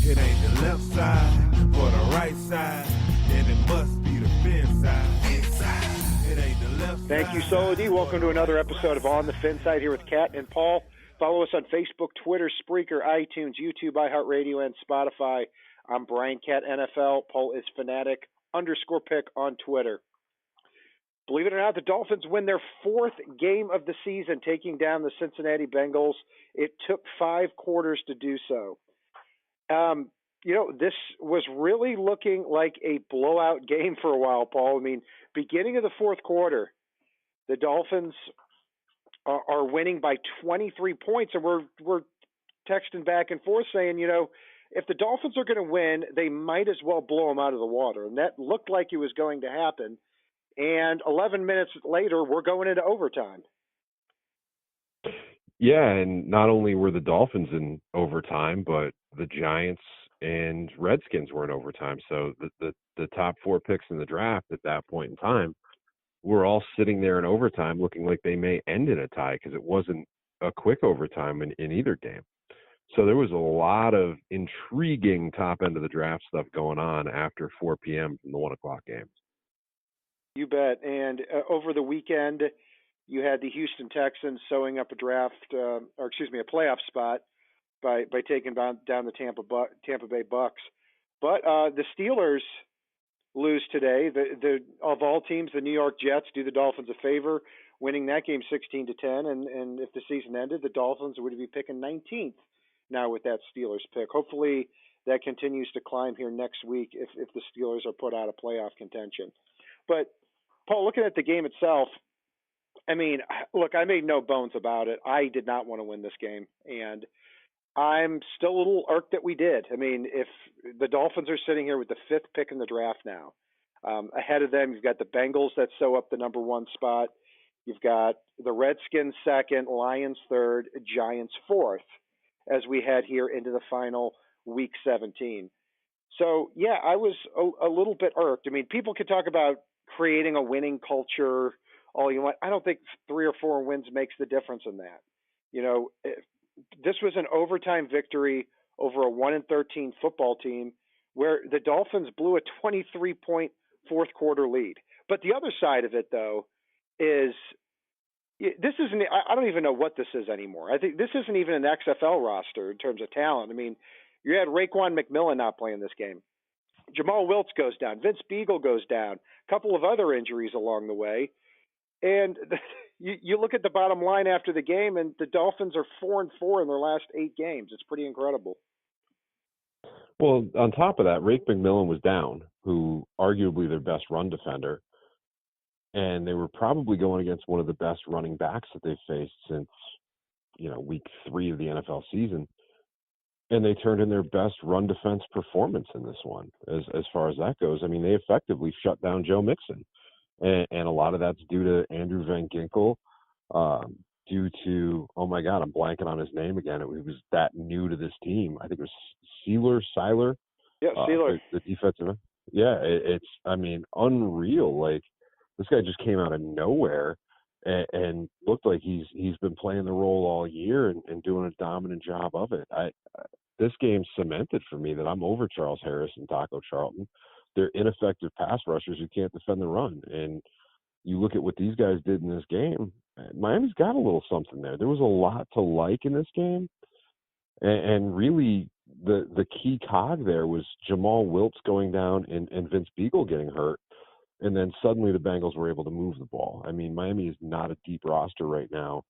It ain't the left side or the right side, then it must be the FinSide. It ain't the left side. Thank you, Solo D. Welcome to another episode of On the FinSide here with Kat and Paul. Follow us on Facebook, Twitter, Spreaker, iTunes, YouTube, iHeartRadio, and Spotify. I'm Brian Cat NFL. Paul is Fanatic_pick on Twitter. Believe it or not, the Dolphins win their fourth game of the season, taking down the Cincinnati Bengals. It took 5 quarters to do so. This was really looking like a blowout game for a while, Paul. I mean, beginning of the fourth quarter, the Dolphins are winning by 23 points, and we're texting back and forth saying, if the Dolphins are going to win, they might as well blow them out of the water. And that looked like it was going to happen. And 11 minutes later, we're going into overtime. Yeah, and not only were the Dolphins in overtime, but the Giants and Redskins were in overtime. So the top 4 picks in the draft at that point in time were all sitting there in overtime looking like they may end in a tie because it wasn't a quick overtime in either game. So there was a lot of intriguing top end of the draft stuff going on after 4 p.m. from the 1 o'clock games. You bet. And over the weekend, you had the Houston Texans sewing up a playoff spot by taking down the Tampa Bay Bucks. But the Steelers lose today. Of all teams, the New York Jets do the Dolphins a favor, winning that game 16-10. And if the season ended, the Dolphins would be picking 19th now with that Steelers pick. Hopefully that continues to climb here next week if the Steelers are put out of playoff contention. But Paul, looking at the game itself, I mean, look, I made no bones about it. I did not want to win this game, and I'm still a little irked that we did. I mean, if the Dolphins are sitting here with the 5th pick in the draft now, ahead of them, you've got the Bengals that sew up the number 1 spot. You've got the Redskins 2nd, Lions 3rd, Giants 4th, as we head here into the final week 17. So, yeah, I was a little bit irked. I mean, people could talk about creating a winning culture all you want. I don't think 3 or 4 wins makes the difference in that. This was an overtime victory over a 1-13 football team where the Dolphins blew a 23-point fourth quarter lead. But the other side of it, though, is this isn't – I don't even know what this is anymore. I think this isn't even an XFL roster in terms of talent. I mean, you had Raekwon McMillan not playing this game. Jamal Wiltz goes down. Vince Beagle goes down. A couple of other injuries along the way. And you look at the bottom line after the game, and the Dolphins are 4-4 in their last 8 games. It's pretty incredible. Well, on top of that, Raekwon McMillan was down, who arguably their best run defender. And they were probably going against one of the best running backs that they've faced since, week 3 of the NFL season. And they turned in their best run defense performance in this one, as far as that goes. I mean, they effectively shut down Joe Mixon. And a lot of that's due to Andrew Van Ginkel, due to, oh my God, I'm blanking on his name again. It was that new to this team. I think it was Seiler. Yeah, Seiler. The defensive. Yeah, it's unreal. Like, this guy just came out of nowhere and looked like he's been playing the role all year and doing a dominant job of it. This game cemented for me that I'm over Charles Harris and Taco Charlton. They're ineffective pass rushers who can't defend the run. And you look at what these guys did in this game, Miami's got a little something there. There was a lot to like in this game. And really, the key cog there was Jamal Wiltz going down and Vince Beagle getting hurt. And then suddenly the Bengals were able to move the ball. I mean, Miami is not a deep roster right now,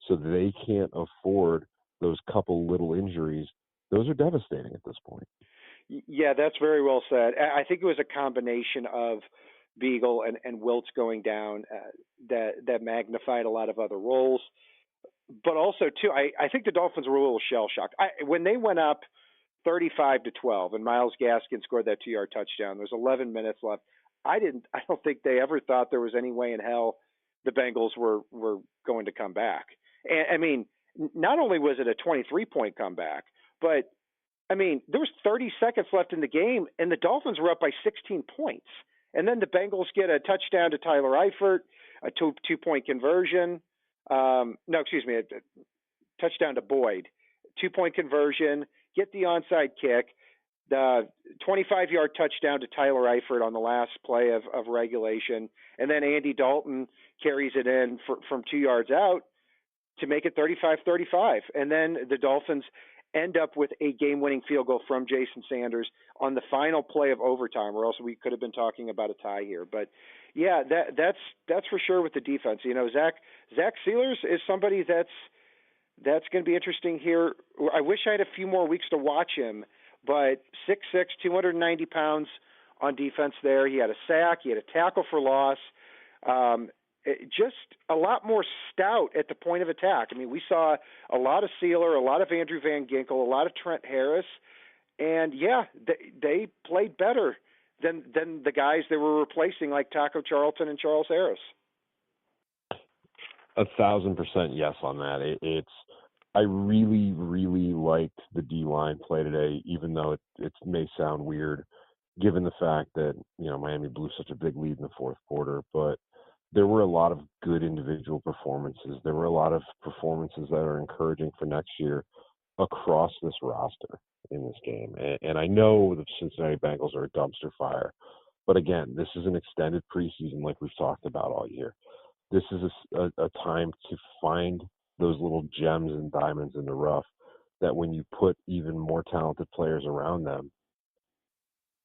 so they can't afford those couple little injuries. Those are devastating at this point. Yeah, that's very well said. I think it was a combination of Beagle and Wiltz going down that magnified a lot of other roles. But also, too, I think the Dolphins were a little shell-shocked. When they went up 35-12 and Myles Gaskin scored that 2-yard touchdown, there's 11 minutes left. I don't think they ever thought there was any way in hell the Bengals were going to come back. And I mean, not only was it a 23-point comeback, but I mean, there was 30 seconds left in the game, and the Dolphins were up by 16 points. And then the Bengals get a touchdown to Tyler Eifert, a two-point conversion. A touchdown to Boyd, 2-point conversion, get the onside kick. The 25-yard touchdown to Tyler Eifert on the last play of regulation, and then Andy Dalton carries it in from 2 yards out to make it 35-35. And then the Dolphins end up with a game-winning field goal from Jason Sanders on the final play of overtime, or else we could have been talking about a tie here. But yeah, that's for sure with the defense. You know, Zach Sealers is somebody that's going to be interesting here. I wish I had a few more weeks to watch him, but 6'6", 290 pounds on defense there. He had a sack. He had a tackle for loss. Just a lot more stout at the point of attack. I mean, we saw a lot of Sealer, a lot of Andrew Van Ginkel, a lot of Trent Harris, and yeah, they played better than the guys they were replacing, like Taco Charlton and Charles Harris. 1,000% yes on that. I really, really liked the D-line play today, even though it may sound weird, given the fact that, you know, Miami blew such a big lead in the fourth quarter, but there were a lot of good individual performances. There were a lot of performances that are encouraging for next year across this roster in this game. And I know the Cincinnati Bengals are a dumpster fire, but again, this is an extended preseason like we've talked about all year. This is a time to find those little gems and diamonds in the rough that when you put even more talented players around them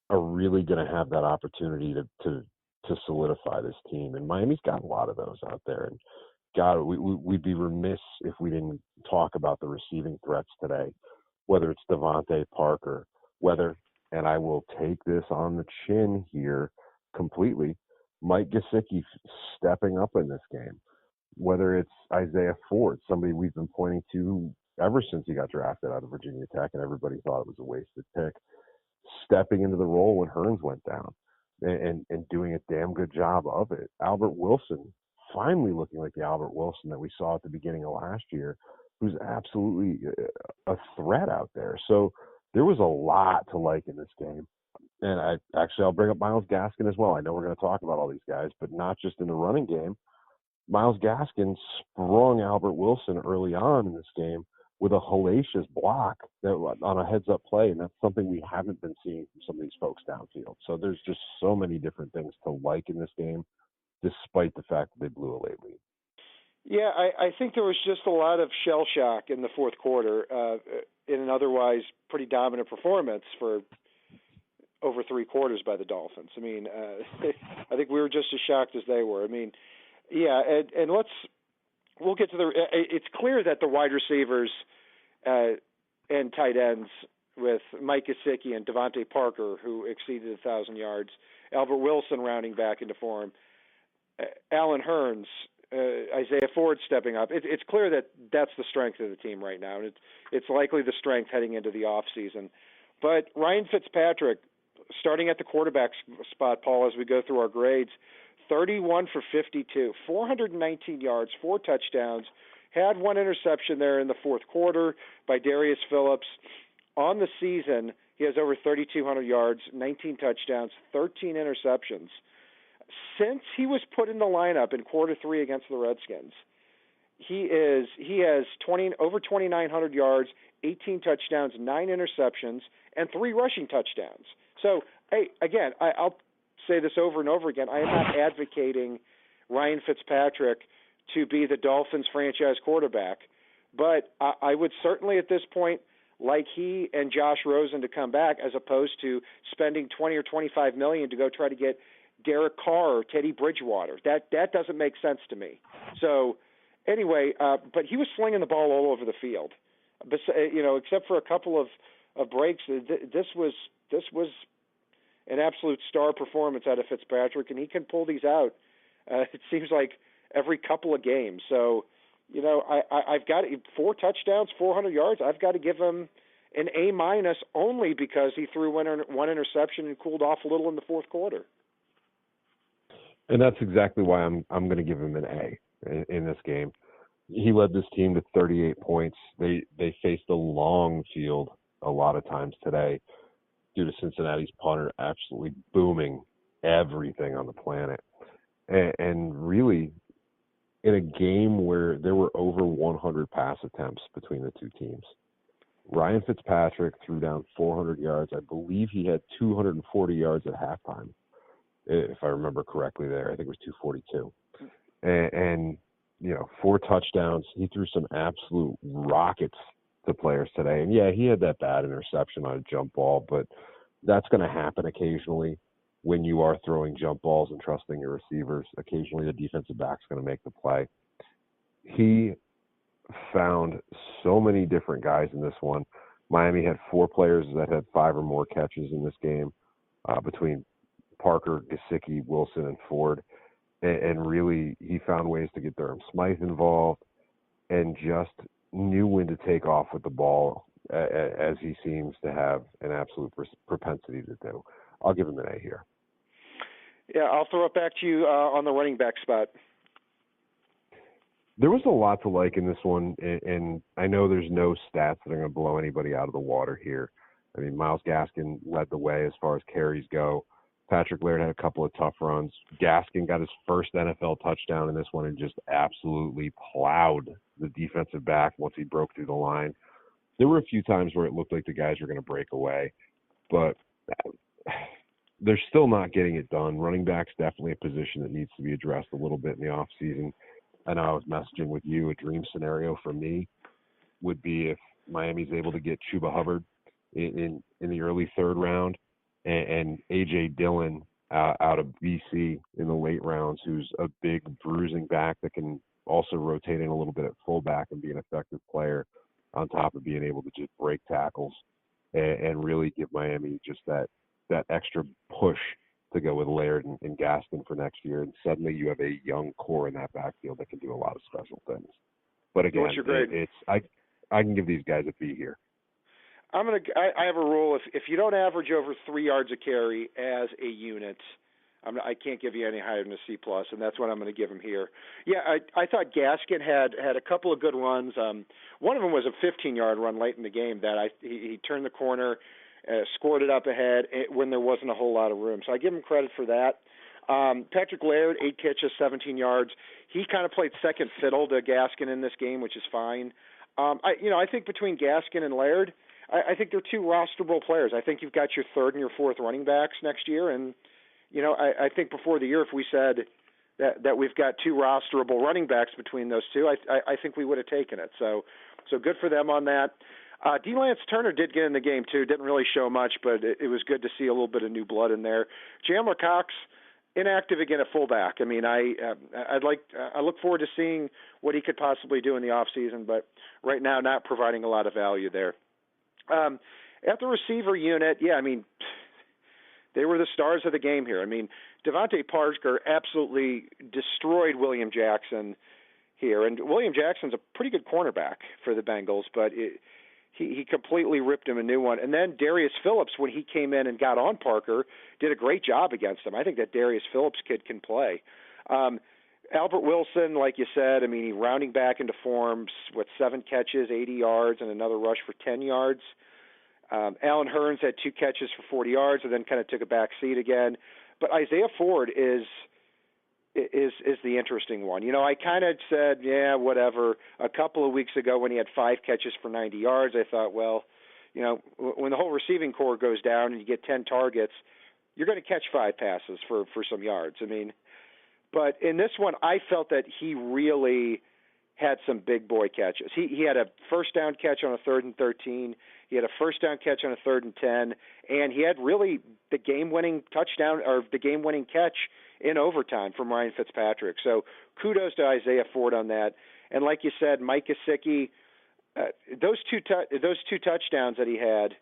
are really going to have that opportunity to solidify this team. And Miami's got a lot of those out there. And God, we'd be remiss if we didn't talk about the receiving threats today, whether it's Devontae Parker, and I will take this on the chin here completely, Mike Gesicki stepping up in this game, whether it's Isaiah Ford, somebody we've been pointing to ever since he got drafted out of Virginia Tech, and everybody thought it was a wasted pick, stepping into the role when Hearns went down and doing a damn good job of it. Albert Wilson, finally looking like the Albert Wilson that we saw at the beginning of last year, who's absolutely a threat out there. So there was a lot to like in this game. And I'll bring up Myles Gaskin as well. I know we're going to talk about all these guys, but not just in the running game. Myles Gaskin sprung Albert Wilson early on in this game with a hellacious block on a heads-up play, and that's something we haven't been seeing from some of these folks downfield. So there's just so many different things to like in this game, despite the fact that they blew a late lead. Yeah, I think there was just a lot of shell shock in the fourth quarter in an otherwise pretty dominant performance for over three quarters by the Dolphins. I mean, I think we were just as shocked as they were. I mean, yeah, and we'll get to it's clear that the wide receivers and tight ends with Mike Gesicki and Devontae Parker, who exceeded 1,000 yards, Albert Wilson rounding back into form, Alan Hearns, Isaiah Ford stepping up. It's clear that that's the strength of the team right now, and it's likely the strength heading into the offseason. But Ryan Fitzpatrick, starting at the quarterback spot, Paul, as we go through our grades, 31 for 52, 419 yards, 4 touchdowns, had one interception there in the fourth quarter by Darius Phillips. On the season, he has over 3,200 yards, 19 touchdowns, 13 interceptions. Since he was put in the lineup in quarter 3 against the Redskins, he has over 2,900 yards, 18 touchdowns, 9 interceptions, and 3 rushing touchdowns. So, hey, again, I'll say this over and over again. I am not advocating Ryan Fitzpatrick to be the Dolphins franchise quarterback, but I would certainly at this point like he and Josh Rosen to come back, as opposed to spending $20 or $25 million to go try to get Derek Carr or Teddy Bridgewater. That doesn't make sense to me. So anyway, but he was slinging the ball all over the field. But, except for a couple of breaks, this was an absolute star performance out of Fitzpatrick, and he can pull these out. It seems like every couple of games. So, I've got 4 touchdowns, 400 yards. I've got to give him an A- only because he threw one interception and cooled off a little in the fourth quarter. And that's exactly why I'm going to give him an A in this game. He led this team to 38 points. They faced a long field a lot of times today due to Cincinnati's punter absolutely booming everything on the planet. And really, in a game where there were over 100 pass attempts between the two teams, Ryan Fitzpatrick threw down 400 yards. I believe he had 240 yards at halftime, if I remember correctly there. I think it was 242. And 4 touchdowns. He threw some absolute rockets to players today. And, yeah, he had that bad interception on a jump ball, but that's going to happen occasionally when you are throwing jump balls and trusting your receivers. Occasionally the defensive back's going to make the play. He found so many different guys in this one. Miami had 4 players that had 5 or more catches in this game between Parker, Gesicki, Wilson, and Ford. And really, he found ways to get Durham Smythe involved and just knew when to take off with the ball, as he seems to have an absolute propensity to do. I'll give him an A here. Yeah, I'll throw it back to you on the running back spot. There was a lot to like in this one, and I know there's no stats that are going to blow anybody out of the water here. I mean, Myles Gaskin led the way as far as carries go. Patrick Laird had a couple of tough runs. Gaskin got his first NFL touchdown in this one and just absolutely plowed the defensive back once he broke through the line. There were a few times where it looked like the guys were going to break away, but they're still not getting it done. Running back's definitely a position that needs to be addressed a little bit in the offseason. I know I was messaging with you. A dream scenario for me would be if Miami's able to get Chuba Hubbard in the early 3rd round and A.J. Dillon out of BC in the late rounds, who's a big bruising back that can also rotate in a little bit at fullback and be an effective player on top of being able to just break tackles and really give Miami just that extra push to go with Laird and Gaskin for next year, and suddenly you have a young core in that backfield that can do a lot of special things. But again, What's your grade? I can give these guys a B here. I have a rule: if you don't average over 3 yards a carry as a unit, I can't give you any higher than a C plus, and that's what I'm going to give him here. Yeah, I thought Gaskin had a couple of good runs. One of them was a 15-yard run late in the game that he turned the corner. Scored it up ahead when there wasn't a whole lot of room. So I give him credit for that. Patrick Laird, 8 catches, 17 yards. He kind of played second fiddle to Gaskin in this game, which is fine. I think between Gaskin and Laird, I think they're 2 rosterable players. I think you've got your 3rd and your 4th running backs next year. And, I think before the year, if we said that we've got 2 rosterable running backs between those 2, I think we would have taken it. So good for them on that. D. Lance Turner did get in the game, too. Didn't really show much, but it was good to see a little bit of new blood in there. Chandler Cox, inactive again at fullback. I mean, I look forward to seeing what he could possibly do in the offseason, but right now not providing a lot of value there. At the receiver unit, yeah, I mean, they were the stars of the game here. I mean, Devontae Parker absolutely destroyed William Jackson here, and William Jackson's a pretty good cornerback for the Bengals, but he completely ripped him a new one. And then Darius Phillips, when he came in and got on Parker, did a great job against him. I think that Darius Phillips kid can play. Albert Wilson, like you said, I mean, he rounding back into form, 7 catches, 80 yards, and another rush for 10 yards. Alan Hearns had 2 catches for 40 yards and then kind of took a back seat again. But Isaiah Ford is the interesting one. I kind of said, yeah, whatever. A couple of weeks ago when he had 5 catches for 90 yards, I thought, well, when the whole receiving core goes down and you get 10 targets, you're going to catch 5 passes for some yards. I mean, but in this one, I felt that he really had some big boy catches. He had a first down catch on a 3rd and 13. He had a first down catch on a 3rd and 10, and he had really the game-winning touchdown or the game-winning catch in overtime from Ryan Fitzpatrick. So kudos to Isaiah Ford on that. And like you said, Mike Gesicki, those two touchdowns that he had,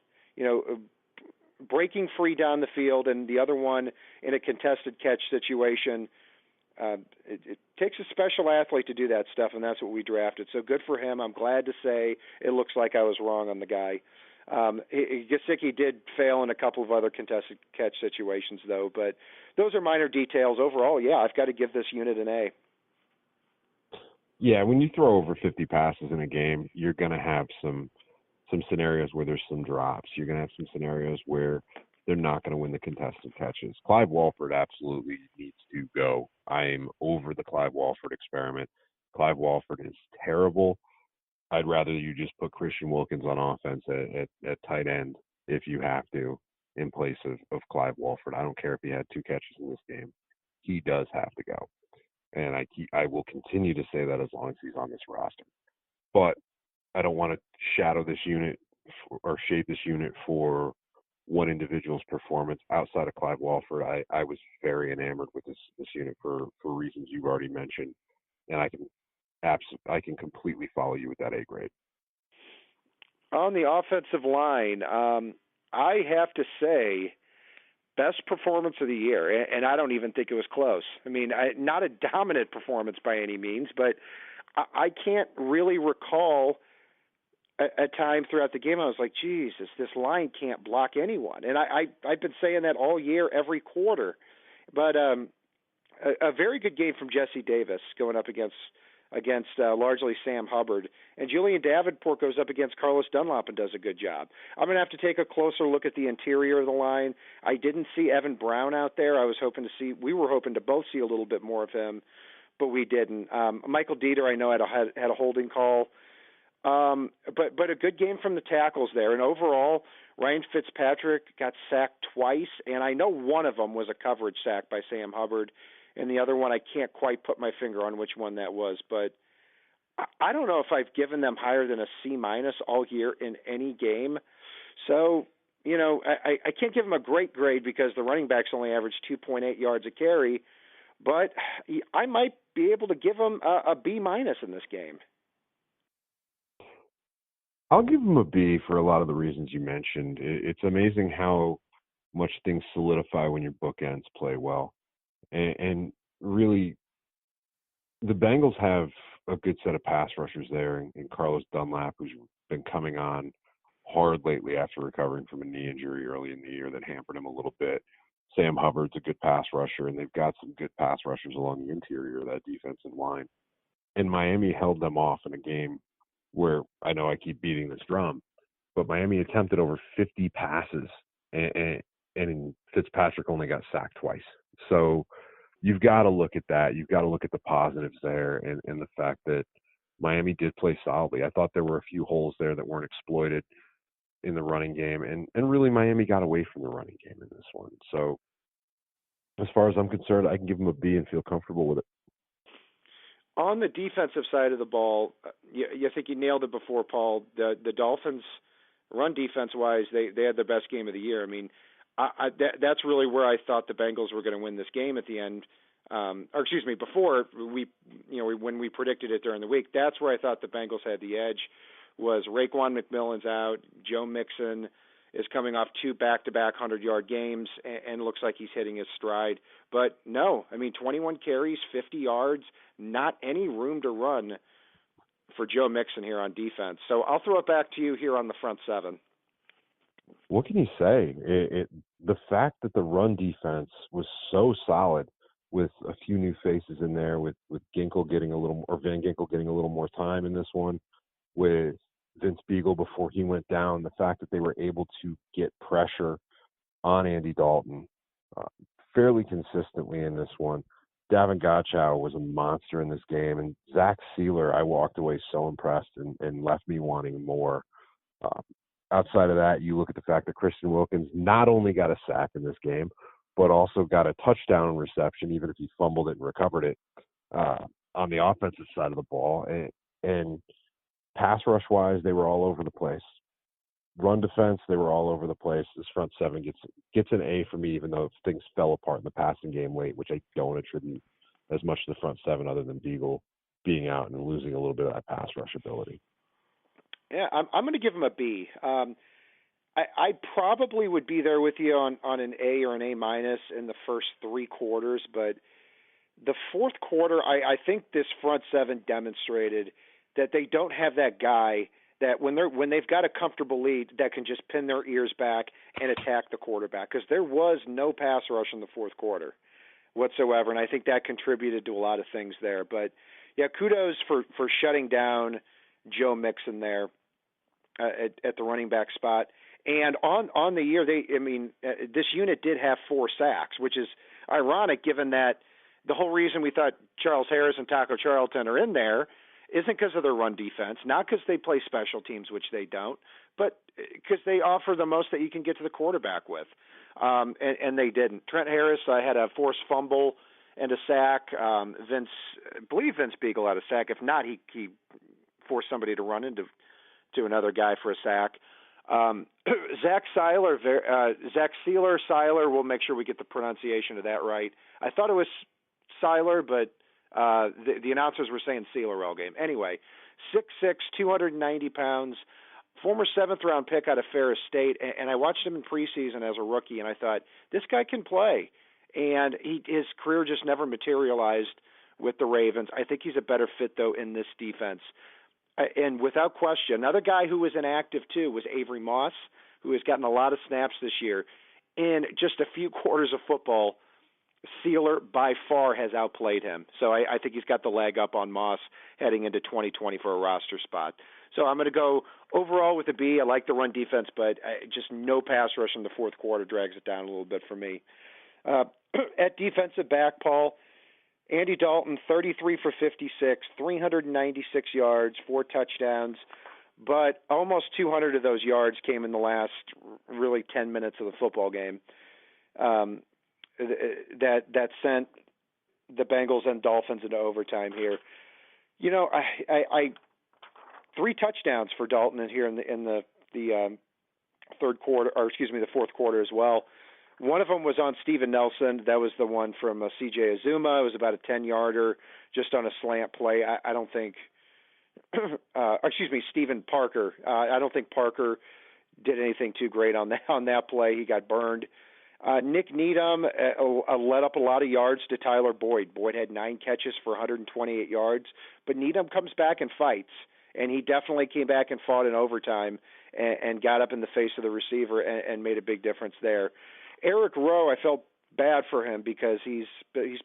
breaking free down the field, and the other one in a contested catch situation. It takes a special athlete to do that stuff, and that's what we drafted. So good for him. I'm glad to say it looks like I was wrong on the guy. Gesicki did fail in a couple of other contested catch situations, though, but those are minor details. Overall, yeah, I've got to give this unit an A. Yeah, when you throw over 50 passes in a game, you're going to have some scenarios where there's some drops. You're going to have some scenarios where they're not going to win the contested catches. Clive Walford absolutely needs to go. I'm over the Clive Walford experiment. Clive Walford is terrible. I'd rather you just put Christian Wilkins on offense at tight end if you have to, in place of Clive Walford. I don't care if he had 2 catches in this game. He does have to go. And I will continue to say that as long as he's on this roster. But I don't want to shadow this unit or shape this unit for one individual's performance. Outside of Clive Walford, I was very enamored with this unit for reasons you've already mentioned, and I can completely follow you with that A grade. On the offensive line, I have to say, best performance of the year, and I don't even think it was close. I mean, not a dominant performance by any means, but I can't really recall a time throughout the game I was like, Jesus, this line can't block anyone. And I've been saying that all year, every quarter. But a very good game from Jesse Davis going up against largely Sam Hubbard. And Julian Davenport goes up against Carlos Dunlap and does a good job. I'm going to have to take a closer look at the interior of the line. I didn't see Evan Brown out there. We were hoping to both see a little bit more of him, but we didn't. Michael Dieter, I know, had a holding call. But a good game from the tackles there. And overall, Ryan Fitzpatrick got sacked twice, and I know one of them was a coverage sack by Sam Hubbard, and the other one I can't quite put my finger on which one that was. But I don't know if I've given them higher than a C- all year in any game. So, I can't give them a great grade because the running backs only averaged 2.8 yards a carry, but I might be able to give them a B- in this game. I'll give them a B for a lot of the reasons you mentioned. It's amazing how much things solidify when your bookends play well. And really, the Bengals have a good set of pass rushers there in Carlos Dunlap, who's been coming on hard lately after recovering from a knee injury early in the year that hampered him a little bit. Sam Hubbard's a good pass rusher, and they've got some good pass rushers along the interior of that defensive line. And Miami held them off in a game where I know I keep beating this drum, but Miami attempted over 50 passes, and Fitzpatrick only got sacked twice. So you've got to look at that. You've got to look at the positives there and the fact that Miami did play solidly. I thought there were a few holes there that weren't exploited in the running game, and really Miami got away from the running game in this one. So as far as I'm concerned, I can give them a B and feel comfortable with it. On the defensive side of the ball, you think you nailed it before, Paul. The Dolphins, run defense-wise, they had their best game of the year. I mean, that's really where I thought the Bengals were going to win this game at the end. Before when we predicted it during the week, that's where I thought the Bengals had the edge. Was Raekwon McMillan's out, Joe Mixon is coming off 2 back-to-back 100-yard games and looks like he's hitting his stride. But no, 21 carries, 50 yards, not any room to run for Joe Mixon here on defense. So I'll throw it back to you here on the front seven. What can you say? The fact that the run defense was so solid with a few new faces in there, with Ginkle getting a little, or Van Ginkle getting a little more time in this one, with Vince Beagle before he went down, the fact that they were able to get pressure on Andy Dalton fairly consistently in this one. Davin Godchow was a monster in this game, and Zach Sealer, I walked away so impressed and left me wanting more. Outside of that, you look at the fact that Christian Wilkins not only got a sack in this game, but also got a touchdown reception, even if he fumbled it and recovered it on the offensive side of the ball. And pass rush-wise, they were all over the place. Run defense, they were all over the place. This front seven gets an A for me, even though things fell apart in the passing game late, which I don't attribute as much to the front seven other than Beagle being out and losing a little bit of that pass rush ability. Yeah, I'm going to give him a B. I probably would be there with you on an A or an A- in the first 3 quarters, but the fourth quarter, I think this front seven demonstrated that they don't have that guy that when they've got a comfortable lead that can just pin their ears back and attack the quarterback, because there was no pass rush in the fourth quarter whatsoever, and I think that contributed to a lot of things there. But yeah, kudos for shutting down Joe Mixon there at the running back spot. And on the year, this unit did have 4 sacks, which is ironic given that the whole reason we thought Charles Harris and Taco Charlton are in there isn't because of their run defense, not because they play special teams, which they don't, but because they offer the most that you can get to the quarterback with. And they didn't. Trent Harris had a forced fumble and a sack. I believe Vince Beagle had a sack. If not, he forced somebody to run into another guy for a sack. Zach Seiler, we'll make sure we get the pronunciation of that right. I thought it was Seiler, but the announcers were saying Sealer all game. Anyway, 6'6", 290 pounds, former 7th-round pick out of Ferris State, and I watched him in preseason as a rookie, and I thought, this guy can play. And his career just never materialized with the Ravens. I think he's a better fit, though, in this defense. And without question, another guy who was inactive, too, was Avery Moss, who has gotten a lot of snaps this year. In just a few quarters of football, Sealer by far has outplayed him. So I think he's got the leg up on Moss heading into 2020 for a roster spot. So I'm going to go overall with a B. I like the run defense, but just no pass rush in the fourth quarter drags it down a little bit for me. At defensive back, Paul, Andy Dalton, 33 for 56, 396 yards, 4 touchdowns, but almost 200 of those yards came in the last really 10 minutes of the football game. That sent the Bengals and Dolphins into overtime here. You know, I 3 touchdowns for Dalton in here in the third quarter, or excuse me, the fourth quarter as well. One of them was on Steven Nelson. That was the one from C.J. Azuma. It was about a 10-yarder just on a slant play. I don't think Stephen Parker. I don't think Parker did anything too great on that play. He got burned. Nick Needham led up a lot of yards to Tyler Boyd. Boyd had 9 catches for 128 yards, but Needham comes back and fights, and he definitely came back and fought in overtime and got up in the face of the receiver and made a big difference there. Eric Rowe, I felt bad for him because he's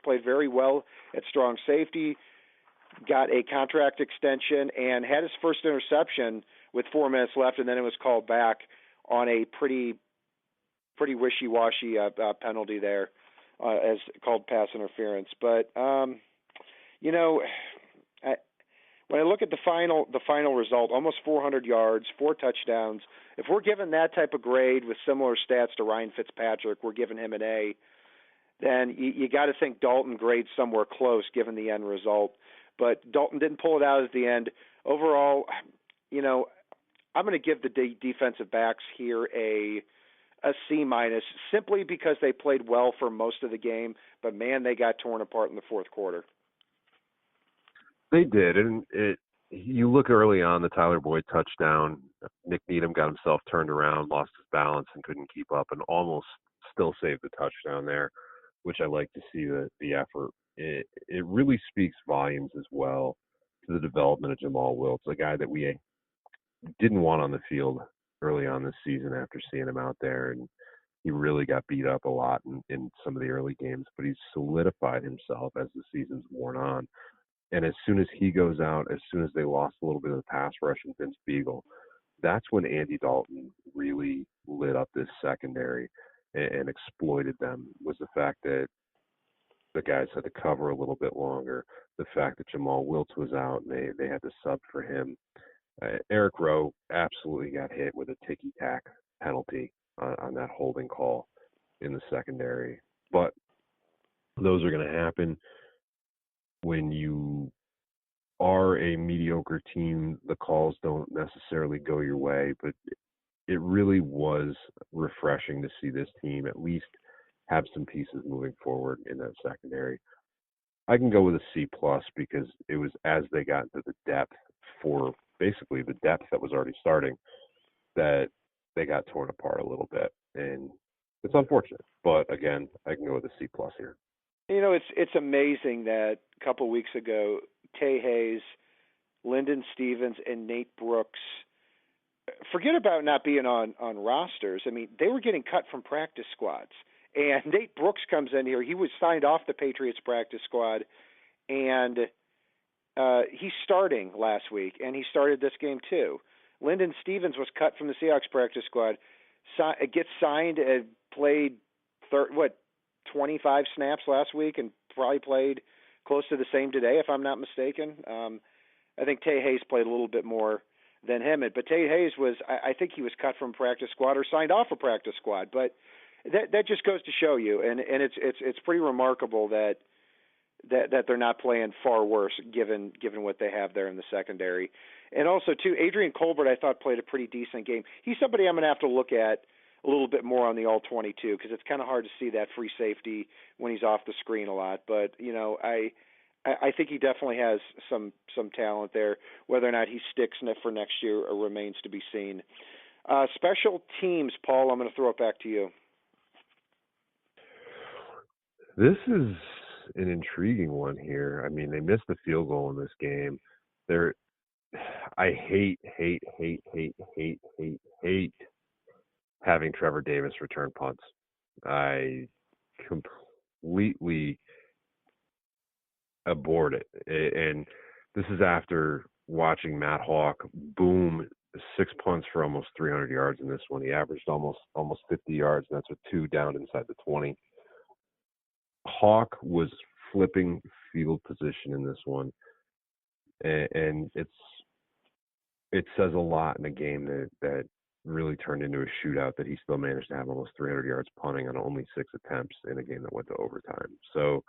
played very well at strong safety, got a contract extension, and had his first interception with 4 minutes left, and then it was called back on a pretty wishy-washy penalty there, as called pass interference. But when I look at the final result, almost 400 yards, 4 touchdowns. If we're given that type of grade with similar stats to Ryan Fitzpatrick, we're giving him an A. Then you got to think Dalton grades somewhere close given the end result. But Dalton didn't pull it out at the end. Overall, I'm going to give the defensive backs here a C minus simply because they played well for most of the game. But man, they got torn apart in the fourth quarter. They did, and you look early on, the Tyler Boyd touchdown, Nick Needham got himself turned around, lost his balance, and couldn't keep up, and almost still saved the touchdown there, which I like to see the effort. It really speaks volumes as well to the development of Jamal Wiltz, a guy that we didn't want on the field early on this season after seeing him out there, and he really got beat up a lot in some of the early games, but he's solidified himself as the season's worn on. And as soon as he goes out, as soon as they lost a little bit of the pass rush in Vince Beagle, that's when Andy Dalton really lit up this secondary and exploited them, was the fact that the guys had to cover a little bit longer, the fact that Jamal Wiltz was out and they had to sub for him. Eric Rowe absolutely got hit with a ticky-tack penalty on that holding call in the secondary. But those are going to happen. When you are a mediocre team, the calls don't necessarily go your way, but it really was refreshing to see this team at least have some pieces moving forward in that secondary. I can go with a C+ because it was as they got into the depth for basically the depth that was already starting that they got torn apart a little bit. And it's unfortunate, but again, I can go with a C+ here. It's amazing that a couple of weeks ago, Tay Hayes, Lyndon Stevens, and Nate Brooks, forget about not being on rosters. I mean, they were getting cut from practice squads. And Nate Brooks comes in here. He was signed off the Patriots practice squad, and he's starting last week, and he started this game too. Lyndon Stevens was cut from the Seahawks practice squad, gets signed and played 25 snaps last week and probably played close to the same today, if I'm not mistaken. I think Tay Hayes played a little bit more than him. But Tay Hayes was, I think he was cut from practice squad or signed off a practice squad. But that just goes to show you, and it's pretty remarkable that they're not playing far worse given what they have there in the secondary. And also too, Adrian Colbert I thought played a pretty decent game. He's somebody I'm going to have to look at a little bit more on the all 22 because it's kind of hard to see that free safety when he's off the screen a lot. But I think he definitely has some talent there. Whether or not he sticks in it for next year remains to be seen. Special teams, Paul, I'm going to throw it back to you. This is an intriguing one here. I mean, they missed the field goal in this game. I hate having Trevor Davis return punts. I completely abhorred it. And this is after watching Matt Hawk boom 6 punts for almost 300 yards in this one. He averaged almost 50 yards, and that's with 2 down inside the 20. Hawk was flipping field position in this one, and it says a lot in a game that really turned into a shootout that he still managed to have almost 300 yards punting on only 6 attempts in a game that went to overtime. So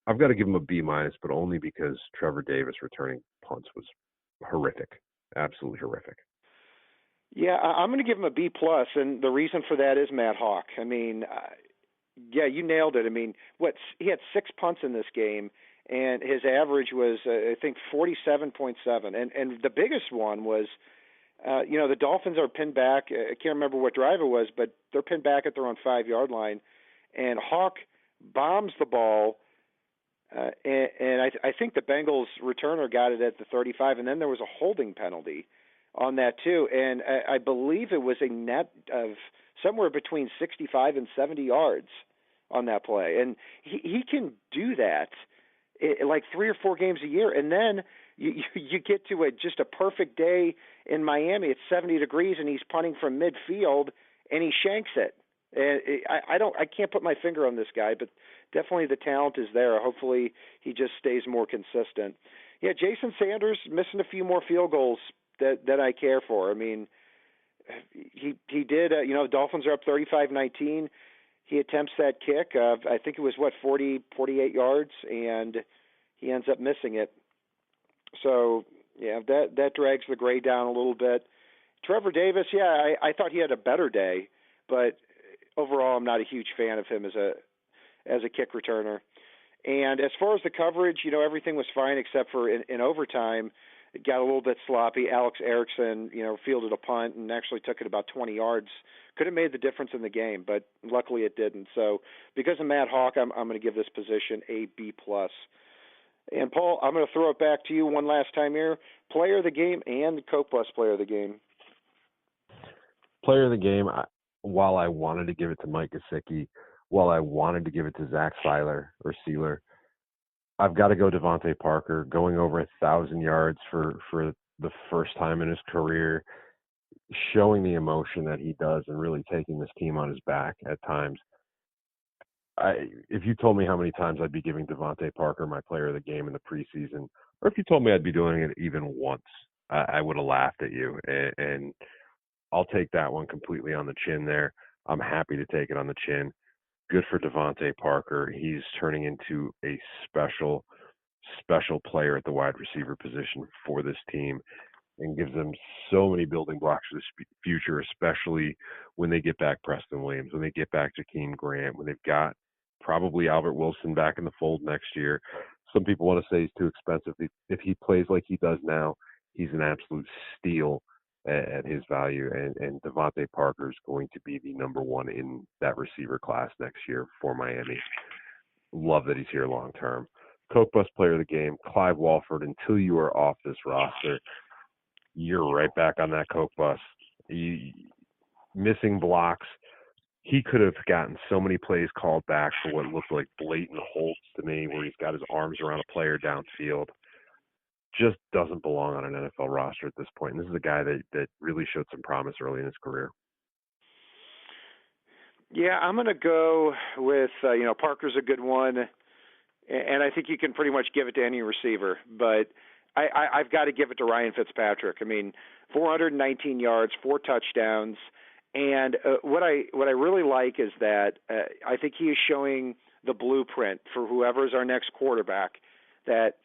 I've got to give him a B-, but only because Trevor Davis returning punts was horrific, absolutely horrific. Yeah, I'm going to give him a B+, and the reason for that is Matt Hawk. I mean, yeah, you nailed it. I mean, he had 6 punts in this game, and his average was, I think, 47.7. And the biggest one was, the Dolphins are pinned back. I can't remember what drive it was, but they're pinned back at their own 5-yard line, and Hawk bombs the ball, and I think the Bengals returner got it at the 35, and then there was a holding penalty on that too, and I believe it was a net of somewhere between 65 and 70 yards on that play, and he can do that like 3 or 4 games a year, and then you get to just a perfect day in Miami. It's 70 degrees, and he's punting from midfield, and he shanks it. And I can't put my finger on this guy, but definitely the talent is there. Hopefully he just stays more consistent. Yeah, Jason Sanders missing a few more field goals that I care for. I mean, he did. The Dolphins are up 35-19. He attempts that kick. I think it was 48 yards, and he ends up missing it. So yeah, that drags the grade down a little bit. Trevor Davis, yeah, I thought he had a better day, but overall, I'm not a huge fan of him as a kick returner. And as far as the coverage, everything was fine except for in overtime, it got a little bit sloppy. Alex Erickson, fielded a punt and actually took it about 20 yards. Could have made the difference in the game, but luckily it didn't. So because of Matt Hawk, I'm going to give this position a B+. And Paul, I'm going to throw it back to you one last time here. Player of the game and the Coke Bus player of the game. Player of the game, while I wanted to give it to Mike Gesicki, while I wanted to give it to Zach Sealer, I've got to go Devontae Parker, going over 1,000 yards for the first time in his career, showing the emotion that he does and really taking this team on his back at times. If you told me how many times I'd be giving Devontae Parker my player of the game in the preseason, or if you told me I'd be doing it even once, I would have laughed at you. And I'll take that one completely on the chin there. I'm happy to take it on the chin. Good for Devontae Parker. He's turning into a special player at the wide receiver position for this team and gives them so many building blocks for the future, especially when they get back Preston Williams, when they get back Jakeem Grant, when they've got probably Albert Wilson back in the fold next year. Some people want to say he's too expensive. If he plays like he does now, he's an absolute steal at his value, and Devontae Parker is going to be the number one in that receiver class next year for Miami. Love that he's here long term. Coke Bus player of the game, Clive Walford. Until you are off this roster, you're right back on that Coke Bus. Missing blocks. He could have gotten so many plays called back for what looked like blatant holds to me, where he's got his arms around a player downfield. Just doesn't belong on an NFL roster at this point. And this is a guy that really showed some promise early in his career. Yeah, I'm going to go with, Parker's a good one. and I think you can pretty much give it to any receiver. But I've got to give it to Ryan Fitzpatrick. I mean, 419 yards, 4 touchdowns, and what I really like is that I think he is showing the blueprint for whoever is our next quarterback, that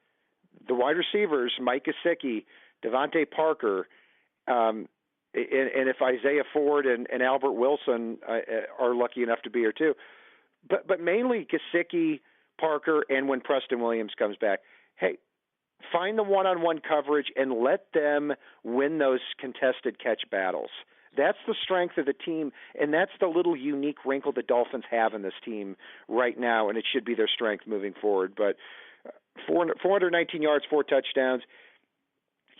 the wide receivers, Mike Gesicki, Devontae Parker, and if Isaiah Ford and Albert Wilson are lucky enough to be here too, but mainly Gesicki, Parker, and when Preston Williams comes back, hey, find the one-on-one coverage and let them win those contested catch battles. That's the strength of the team, and that's the little unique wrinkle the Dolphins have in this team right now, and it should be their strength moving forward. But 419 yards, 4 touchdowns.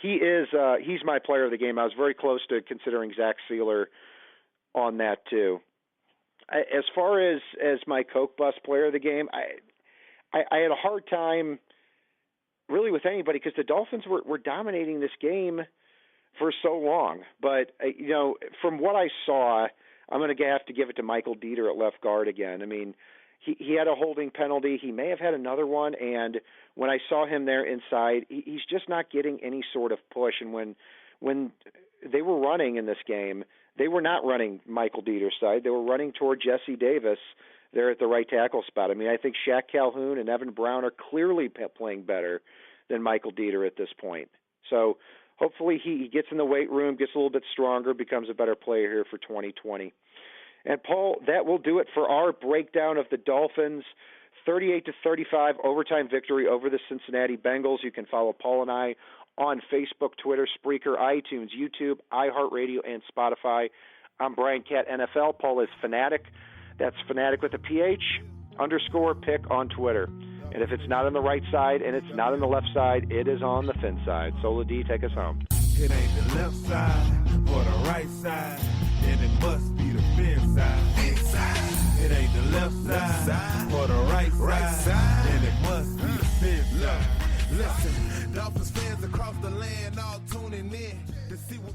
He's my player of the game. I was very close to considering Zach Sealer on that too. As far as my Coke Bus player of the game, I had a hard time really with anybody because the Dolphins were dominating this game for so long. But, from what I saw, I'm going to have to give it to Michael Dieter at left guard again. I mean, he had a holding penalty. He may have had another one. And when I saw him there inside, he's just not getting any sort of push. And when they were running in this game, they were not running Michael Dieter's side. They were running toward Jesse Davis there at the right tackle spot. I mean, I think Shaq Calhoun and Evan Brown are clearly playing better than Michael Dieter at this point. So hopefully he gets in the weight room, gets a little bit stronger, becomes a better player here for 2020. And, Paul, that will do it for our breakdown of the Dolphins' 38-35 overtime victory over the Cincinnati Bengals. You can follow Paul and I on Facebook, Twitter, Spreaker, iTunes, YouTube, iHeartRadio, and Spotify. I'm Brian Cat NFL. Paul is Fanatic. That's Fanatic with a PH _pick on Twitter. And if it's not on the right side and it's not on the left side, it is on the FinSide. Sola D, take us home. It ain't the left side or the right side, then it must be the FinSide. It ain't the left side or the right side, then it must be the FinSide. Listen, Dolphins fans across the land all tuning in to see what